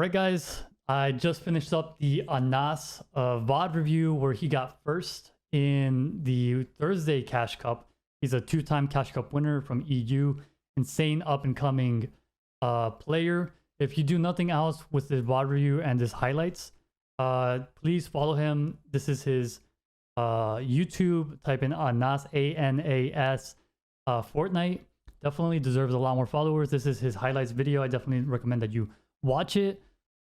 Alright guys, I just finished up the Anas Vod review where he got first in the Thursday Cash Cup. He's a two-time Cash Cup winner from EU. Insane up-and-coming player. If you do nothing else with the Vod review and his highlights, please follow him. This is his YouTube. Type in Anas, A-N-A-S, Fortnite. Definitely deserves a lot more followers. This is his highlights video. I definitely recommend that you watch it.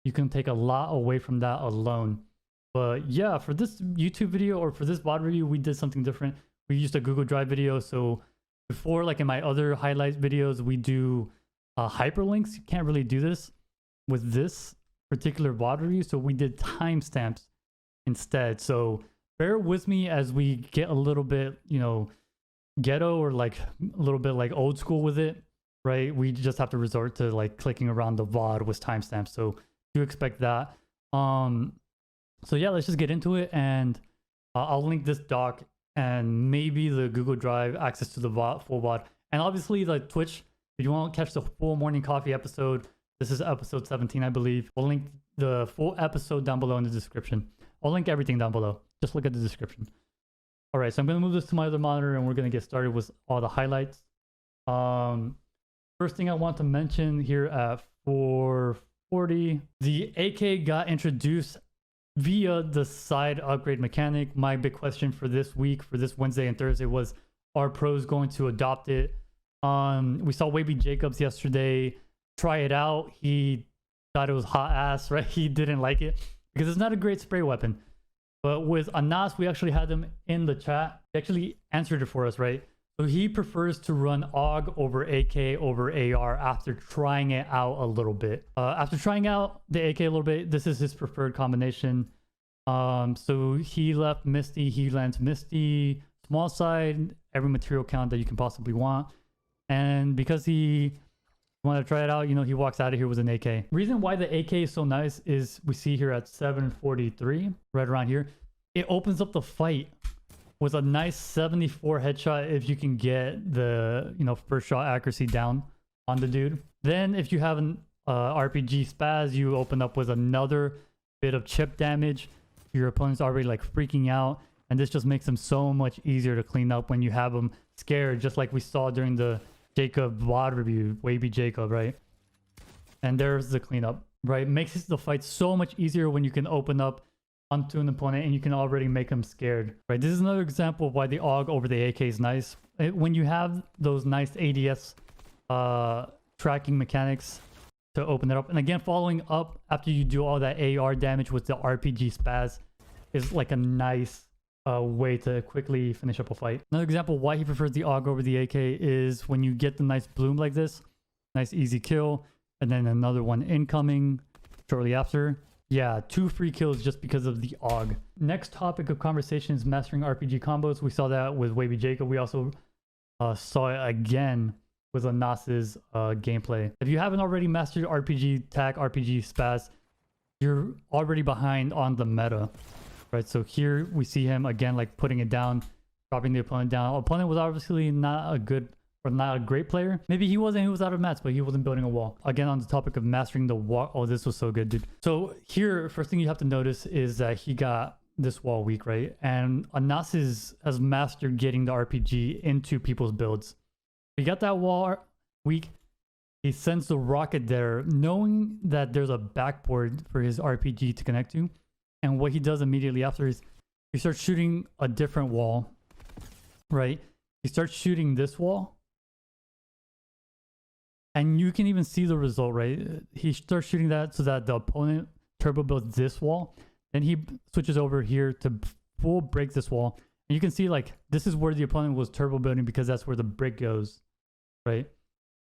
You can take a lot away from that alone. But yeah, for this YouTube video or for this VOD review, we did something different. We used a Google Drive video. So before, like in my other highlights videos, we do hyperlinks. You can't really do this with this particular VOD review. So we did timestamps instead. So bear with me as we get a little bit, you know, ghetto or like a little bit like old school with it, right? We just have to resort to like clicking around the VOD with timestamps. So do expect that. So yeah, let's just get into it, and I'll link this doc and maybe the Google Drive access to the VOD, full VOD, and obviously the Twitch. If you want to catch the full morning coffee episode, this is episode 17, I believe. We'll link the full episode down below in the description. I'll link everything down below. Just look at the description. All right, so I'm going to move this to my other monitor and we're going to get started with all the highlights. First thing I want to mention here at 440, the AK got introduced via the side upgrade mechanic. My big question for this week, for this Wednesday and Thursday, was, are pros going to adopt it? We saw Wavy Jacobs yesterday try it out. He thought it was hot ass, right? He didn't like it because it's not a great spray weapon. But with Anas, we actually had him in the chat. He actually answered it for us, right? So he prefers to run AUG over AK over AR after trying it out a little bit. After trying out the AK a little bit, this is his preferred combination. So he left Misty, he lands Misty, small side, every material count that you can possibly want. And because he wanted to try it out, you know, he walks out of here with an AK. Reason why the AK is so nice is we see here at 743, right around here, it opens up the fight with a nice 74 headshot if you can get the, you know, first shot accuracy down on the dude. Then if you have an RPG spaz, you open up with another bit of chip damage. Your opponent's already like freaking out, and this just makes them so much easier to clean up when you have them scared, just like we saw during the Jacob VOD review, Wavy Jacob, right? And there's the cleanup, right? Makes the fight so much easier when you can open up onto an opponent and you can already make them scared, right? This is another example of why the AUG over the AK is nice. When you have those nice ADS tracking mechanics to open it up, and again, following up after you do all that AR damage with the RPG spaz is like a nice way to quickly finish up a fight. Another example why he prefers the AUG over the AK is when you get the nice bloom like this, nice easy kill, and then another one incoming shortly after. Yeah, 2 free kills just because of the AUG. Next topic of conversation is mastering RPG combos. We saw that with Wavy Jacob. We also saw it again with Anas's gameplay. If you haven't already mastered RPG tac, RPG spaz, you're already behind on the meta. Right, so here we see him again, like putting it down, dropping the opponent down. Opponent was obviously not a good or not a great player. Maybe he wasn't, he was out of mats, but he wasn't building a wall. Again, on the topic of mastering the wall. Oh, this was so good, dude. So here, first thing you have to notice is that he got this wall weak, right? And Anas has mastered getting the RPG into people's builds. He got that wall weak. He sends the rocket there, knowing that there's a backboard for his RPG to connect to. And what he does immediately after is he starts shooting a different wall, right? He starts shooting this wall. And you can even see the result, right? He starts shooting that so that the opponent turbo builds this wall. Then he switches over here to full break this wall. And you can see like this is where the opponent was turbo building because that's where the brick goes, right?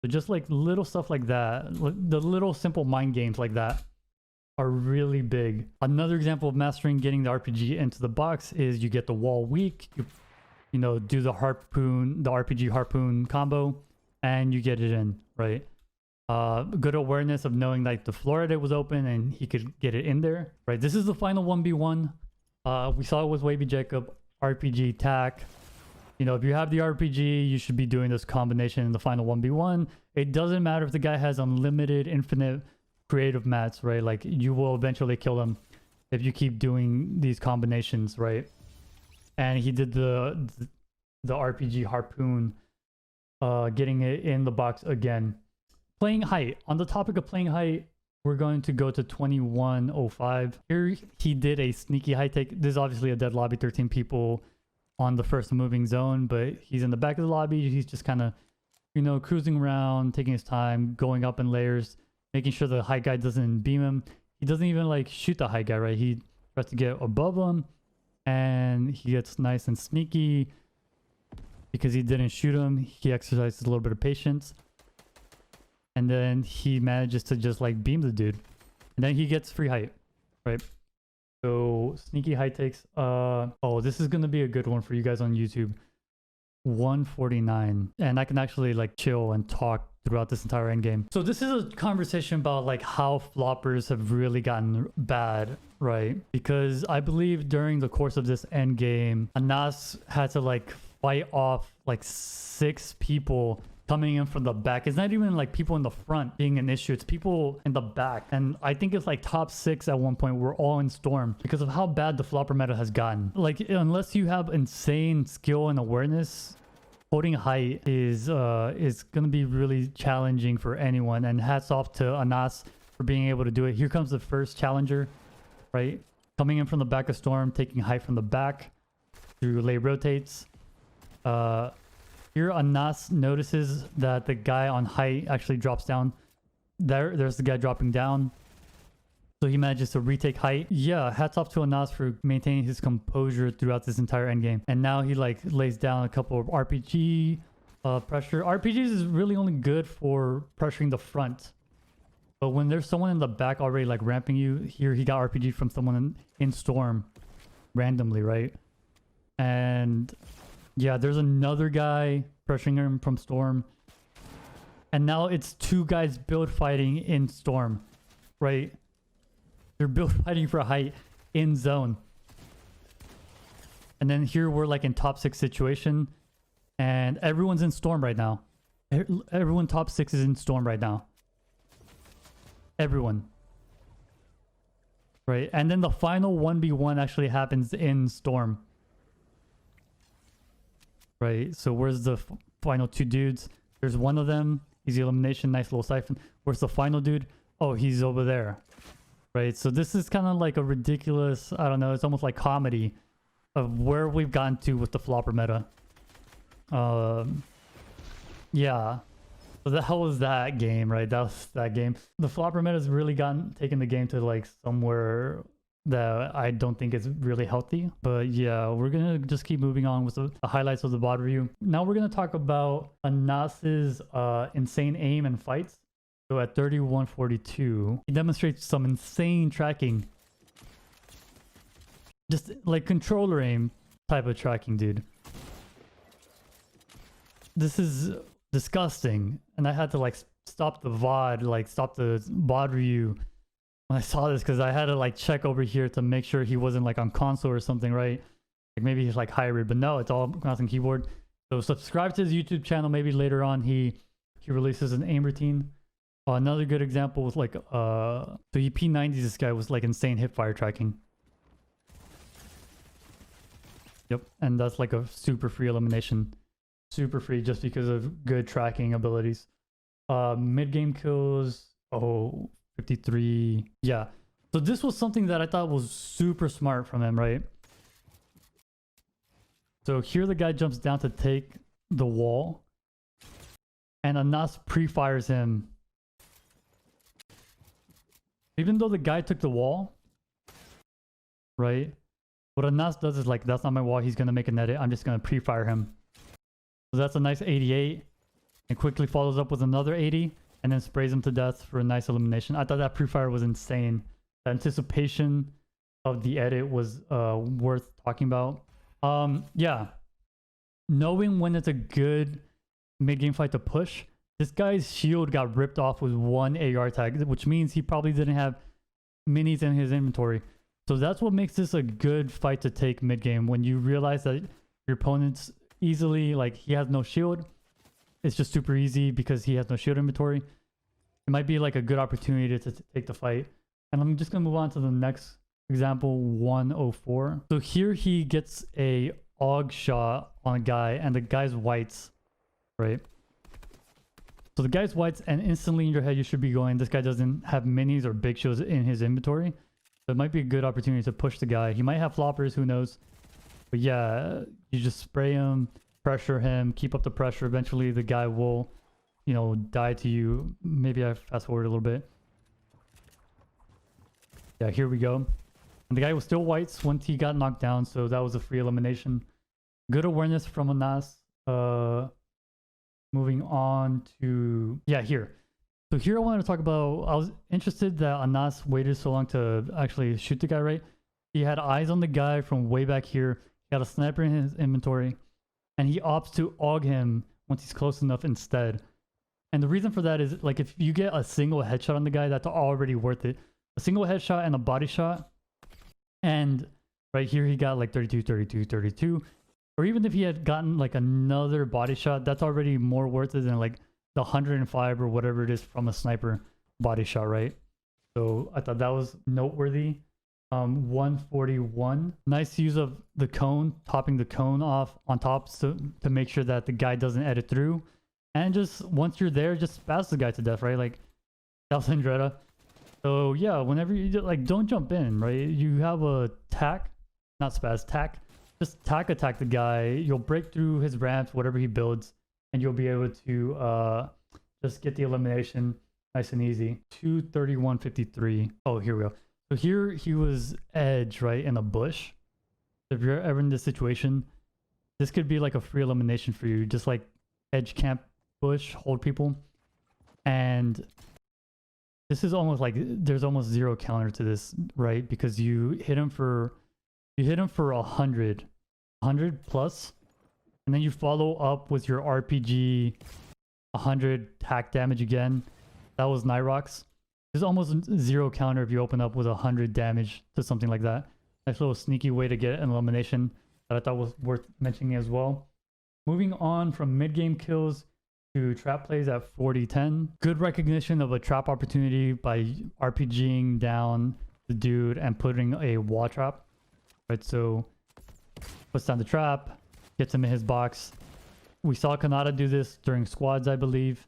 So just like little stuff like that, the little simple mind games like that are really big. Another example of mastering getting the RPG into the box is you get the wall weak, you know, do the harpoon, the RPG harpoon combo, and you get it in, right? Good awareness of knowing like the floor edit was open and he could get it in there, right? This is the final 1v1. We saw it with Wavy Jacob, RPG tac. You know, if you have the RPG, you should be doing this combination in the final 1v1. It doesn't matter if the guy has unlimited, infinite creative mats, right? Like you will eventually kill them if you keep doing these combinations, right? And he did the RPG harpoon, getting it in the box again. Playing height. On the topic of playing height, we're going to go to 2105. Here he did a sneaky high take. This is obviously a dead lobby, 13 people on the first moving zone, but he's in the back of the lobby. He's just kind of, you know, cruising around, taking his time, going up in layers, making sure the high guy doesn't beam him. He doesn't even like shoot the high guy, right? He tries to get above him, and he gets nice and sneaky because he didn't shoot him. He exercises a little bit of patience, and then he manages to just like beam the dude, and then he gets free height, right? So sneaky high takes. Oh, this is gonna be a good one for you guys on YouTube. 149, and I can actually like chill and talk throughout this entire end game. So this is a conversation about like how floppers have really gotten bad, right? Because I believe during the course of this end game, Anas had to like fight off like 6 people coming in from the back. It's not even like people in the front being an issue, it's people in the back. And I think it's like top 6 at one point were all in Storm because of how bad the flopper meta has gotten. Like unless you have insane skill and awareness, holding height is gonna be really challenging for anyone. And hats off to Anas for being able to do it. Here comes the first challenger, right? Coming in from the back of Storm, taking height from the back through lay rotates. Here Anas notices that the guy on height actually drops down. There's the guy dropping down. So he manages to retake height. Yeah, hats off to Anas for maintaining his composure throughout this entire endgame. And now he like lays down a couple of RPG pressure. RPGs is really only good for pressuring the front. But when there's someone in the back already like ramping you, here he got RPG from someone in Storm randomly, right? And yeah, there's another guy pressuring him from Storm. And now it's 2 guys build fighting in Storm, right? They're build fighting for height in zone. And then here we're like in top 6 situation. And everyone's in Storm right now. Everyone top 6 is in Storm right now. Everyone. Right? And then the final 1v1 actually happens in Storm. Right, so where's the final 2 dudes? There's one of them. Easy elimination, nice little siphon. Where's the final dude? Oh, he's over there. Right, so this is kind of like a ridiculous, I don't know, it's almost like comedy of where we've gotten to with the flopper meta. Yeah. So the hell was that game, right? That was that game. The flopper meta has really taken the game to like somewhere that I don't think is really healthy. But yeah, we're gonna just keep moving on with the highlights of the Vod review. Now we're gonna talk about Anas's insane aim and fights. So at 3142, he demonstrates some insane tracking. Just like controller aim type of tracking, dude. This is disgusting. And I had to like stop the VOD, like stop the Vod review when I saw this, because I had to like check over here to make sure he wasn't like on console or something, right? Like maybe he's like hybrid, but no, it's all mouse and keyboard. So subscribe to his YouTube channel. Maybe later on he releases an aim routine. Another good example was like so he P90s this guy was like insane hipfire tracking. Yep, and that's like a super free elimination. Super free just because of good tracking abilities. Mid-game kills, 53. Yeah. So this was something that I thought was super smart from him, right? So here the guy jumps down to take the wall. And Anas pre-fires him. Even though the guy took the wall, right? What Anas does is like, that's not my wall. He's going to make an edit. I'm just going to pre-fire him. So that's a nice 88. And quickly follows up with another 80. And then sprays him to death for a nice elimination. I thought that pre-fire was insane. The anticipation of the edit was worth talking about. Yeah. Knowing when it's a good mid-game fight to push. This guy's shield got ripped off with 1 AR tag, which means he probably didn't have minis in his inventory. So that's what makes this a good fight to take mid-game. When you realize that your opponent's easily, like, he has no shield. It's just super easy because he has no shield inventory. it might be like a good opportunity to take the fight. And I'm just gonna move on to the next example, 104. So here he gets a AUG shot on a guy, and the guy's whites, right? So the guy's whites, and instantly in your head you should be going, this guy doesn't have minis or big shields in his inventory. So it might be a good opportunity to push the guy. He might have floppers, who knows? But yeah, you just spray him, pressure him, keep up the pressure. Eventually the guy will, you know, die to you. Maybe I fast forward a little bit. Yeah, here we go. And the guy was still whites once he got knocked down, so that was a free elimination. Good awareness from Anas. Moving on to, yeah, here. So here I wanted to talk about, I was interested that Anas waited so long to actually shoot the guy, right? He had eyes on the guy from way back here. He had a sniper in his inventory, and he opts to AUG him once he's close enough instead. And the reason for that is, like, if you get a single headshot on the guy, that's already worth it. A single headshot and a body shot, and right here he got like 32, 32, 32. Or even if he had gotten like another body shot, that's already more worth it than like the 105 or whatever it is from a sniper body shot, right? So I thought that was noteworthy. 141. Nice use of the cone, topping the cone off on top to make sure that the guy doesn't edit through. And just once you're there, just spaz the guy to death, right? Like that was Andretta. So yeah, whenever you like, don't jump in, right? You have a tack, not spaz, tack. Just tack attack the guy. You'll break through his ramps, whatever he builds, and you'll be able to just get the elimination nice and easy. 231.53. Oh, here we go. So here he was edge, right, in a bush. If you're ever in this situation, this could be like a free elimination for you. Just like edge camp bush, hold people. And this is almost like there's almost zero counter to this, right? Because you hit him for 100 plus, and then you follow up with your RPG 100 hack damage again. That was Nyrox. There's almost zero counter if you open up with 100 damage to something like that. Nice little sneaky way to get an elimination that I thought was worth mentioning as well. Moving on from mid-game kills to trap plays at 40-10. Good recognition of a trap opportunity by RPGing down the dude and putting a wall trap. Right, so puts down the trap, gets him in his box. We saw Kanata do this during squads, I believe.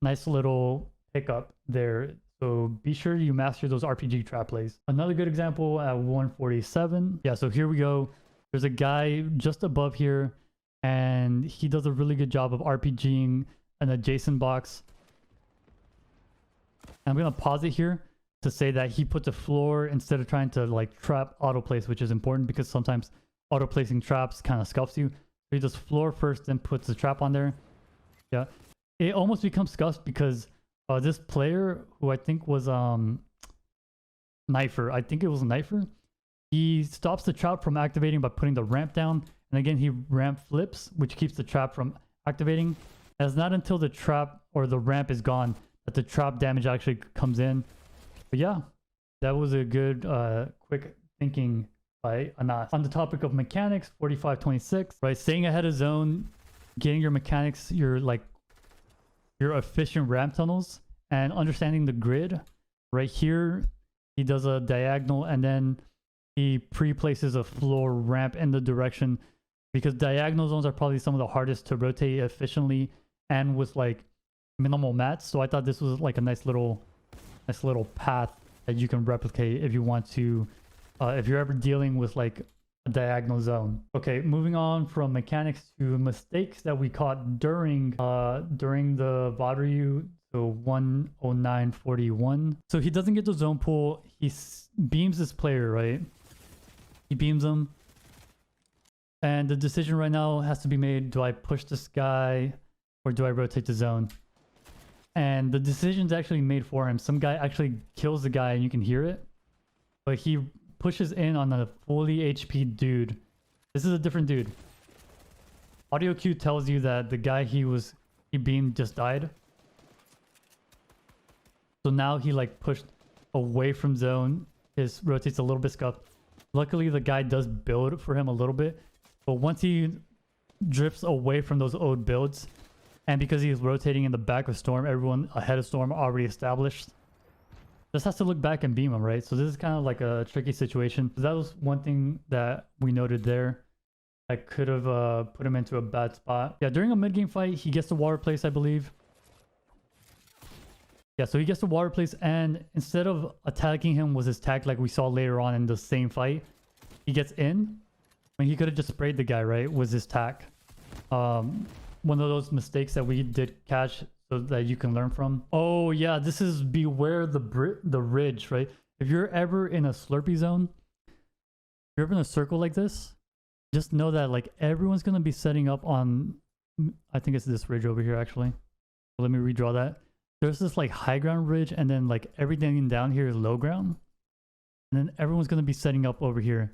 Nice little pickup there. So be sure you master those RPG trap plays. Another good example at 147. Yeah, so here we go. There's a guy just above here, and he does a really good job of RPGing an adjacent box. I'm gonna pause it here to say that he put the floor instead of trying to like trap auto place, which is important because sometimes auto placing traps kind of scuffs you. So he does floor first, then puts the trap on there. Yeah, it almost becomes scuffed because this player, who I think was Knifer, I think it was Knifer, he stops the trap from activating by putting the ramp down, and again he ramp flips, which keeps the trap from activating. And it's not until the trap or the ramp is gone that the trap damage actually comes in. But yeah, that was a good quick thinking by Anas. On the topic of mechanics, 45-26, right? Staying ahead of zone, getting your mechanics, your efficient ramp tunnels, and understanding the grid. Right here, he does a diagonal, and then he pre-places a floor ramp in the direction, because diagonal zones are probably some of the hardest to rotate efficiently and with like minimal mats. So I thought this was like a nice little path that you can replicate if you want to, if you're ever dealing with like a diagonal zone. Okay, moving on from mechanics to mistakes that we caught during the Vod Review. So 109.41. So he doesn't get the zone pull. He beams this player, right? He beams him. And the decision right now has to be made. Do I push this guy or do I rotate the zone? And the decision's actually made for him. Some guy actually kills the guy and you can hear it. But he pushes in on a fully HP dude. This is a different dude. Audio cue tells you that the guy he beamed just died. So now he like pushed away from zone. His rotates a little bit scuffed. Luckily the guy does build for him a little bit. But once he drifts away from those old builds, And because he's rotating in the back of Storm, everyone ahead of Storm already established. Just has to look back and beam him, right? So this is kind of like a tricky situation. That was one thing that we noted there. I could have put him into a bad spot. Yeah, during a mid-game fight, he gets the water place, I believe. Yeah, so he gets the water place, and instead of attacking him with his tag like we saw later on in the same fight, he gets in. I mean, he could have just sprayed the guy, right, with his tag. One of those mistakes that we did catch so that you can learn from. Oh yeah, this is beware the ridge, right? If you're ever in a slurpy zone, if you're ever in a circle like this, just know that like everyone's gonna be setting up on, I think it's this ridge over here actually. So let me redraw that. There's this like high ground ridge, and then like everything down here is low ground, and then everyone's gonna be setting up over here.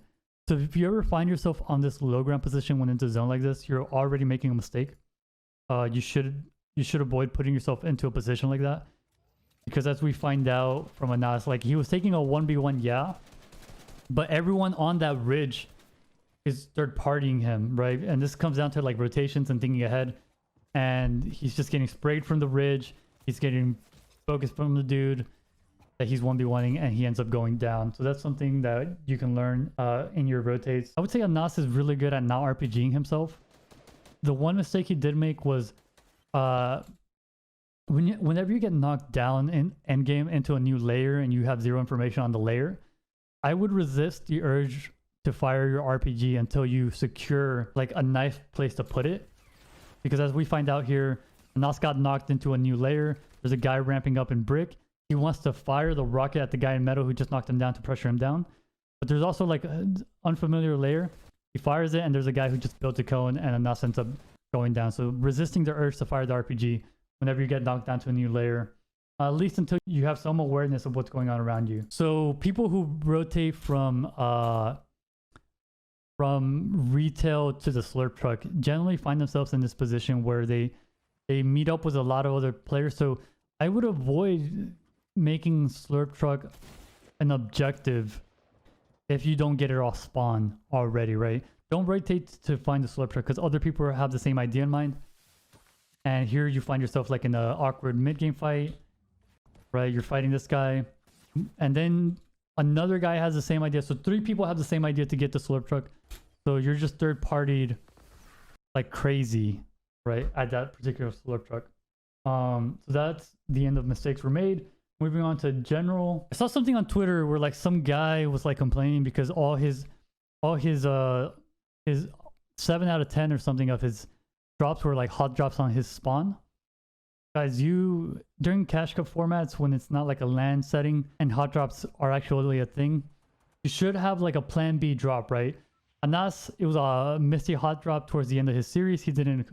So if you ever find yourself on this low ground position when into a zone like this, you're already making a mistake. You should avoid putting yourself into a position like that, because as we find out from Anas, like he was taking a 1v1, yeah, but everyone on that ridge is third partying him, right? And this comes down to like rotations and thinking ahead, and he's just getting sprayed from the ridge. He's getting focused from the dude that he's 1v1ing, and he ends up going down. So that's something that you can learn in your rotates. I would say Anas is really good at not RPGing himself. The one mistake he did make was whenever you get knocked down in endgame into a new layer and you have zero information on the layer, I would resist the urge to fire your RPG until you secure like a nice place to put it. Because as we find out here, Anas got knocked into a new layer. There's a guy ramping up in brick. He wants to fire the rocket at the guy in metal who just knocked him down to pressure him down. But there's also like an unfamiliar layer. He fires it, and there's a guy who just built a cone, and Anas ends up going down. So resisting the urge to fire the RPG whenever you get knocked down to a new layer, at least until you have some awareness of what's going on around you. So people who rotate from retail to the slurp truck generally find themselves in this position where they meet up with a lot of other players. So I would avoid making slurp truck an objective if you don't get it off spawn already, right? Don't rotate to find the slurp truck because other people have the same idea in mind. And here you find yourself like in an awkward mid-game fight, right? You're fighting this guy, and then another guy has the same idea. So 3 people have the same idea to get the slurp truck. So you're just third-partied like crazy, right? At that particular slurp truck. So that's the end of mistakes were made. Moving on to general. I saw something on Twitter where like some guy was like complaining because all his 7 out of 10 or something of his drops were like hot drops on his spawn. Guys, you during cash cup formats when it's not like a land setting and hot drops are actually a thing, you should have like a plan B drop, right? Anas, it was a misty hot drop towards the end of his series. He didn't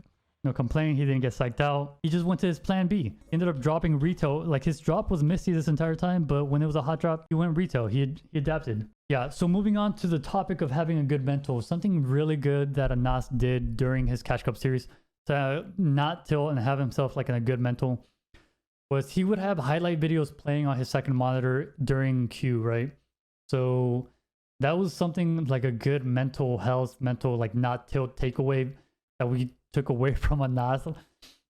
complain. He didn't get psyched out. He just went to his plan B. He ended up dropping retail. Like his drop was misty this entire time, but when it was a hot drop, he went retail. He adapted. Yeah, so moving on to the topic of having a good mental, something really good that Anas did during his Cash Cup series to not tilt and have himself like in a good mental was he would have highlight videos playing on his second monitor during queue, right? So that was something like a good mental health, mental like not tilt takeaway that we took away from Anas.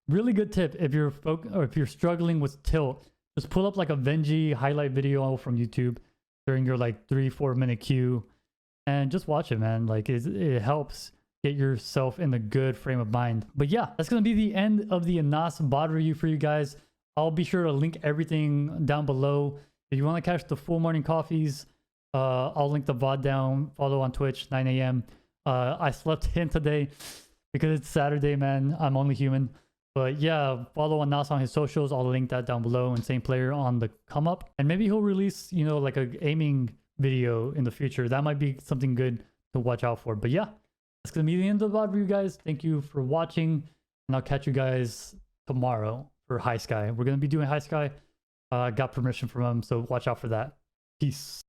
Really good tip if you're if you're struggling with tilt, just pull up like a Venji highlight video from YouTube during your like 3-4 minute queue and just watch it, man. Like it helps get yourself in a good frame of mind. But yeah, that's gonna be the end of the Anas Vod review for you guys. I'll be sure to link everything down below. If you want to catch the full morning coffees, I'll link the Vod down. Follow on Twitch 9 a.m. I slept in today because it's Saturday, man. I'm only human. But yeah, follow Anas on his socials. I'll link that down below. And same player on the come up. And maybe he'll release, like a aiming video in the future. That might be something good to watch out for. But yeah, that's going to be the end of the VOD review, guys. Thank you for watching. And I'll catch you guys tomorrow for High Sky. We're going to be doing High Sky. Got permission from him, so watch out for that. Peace.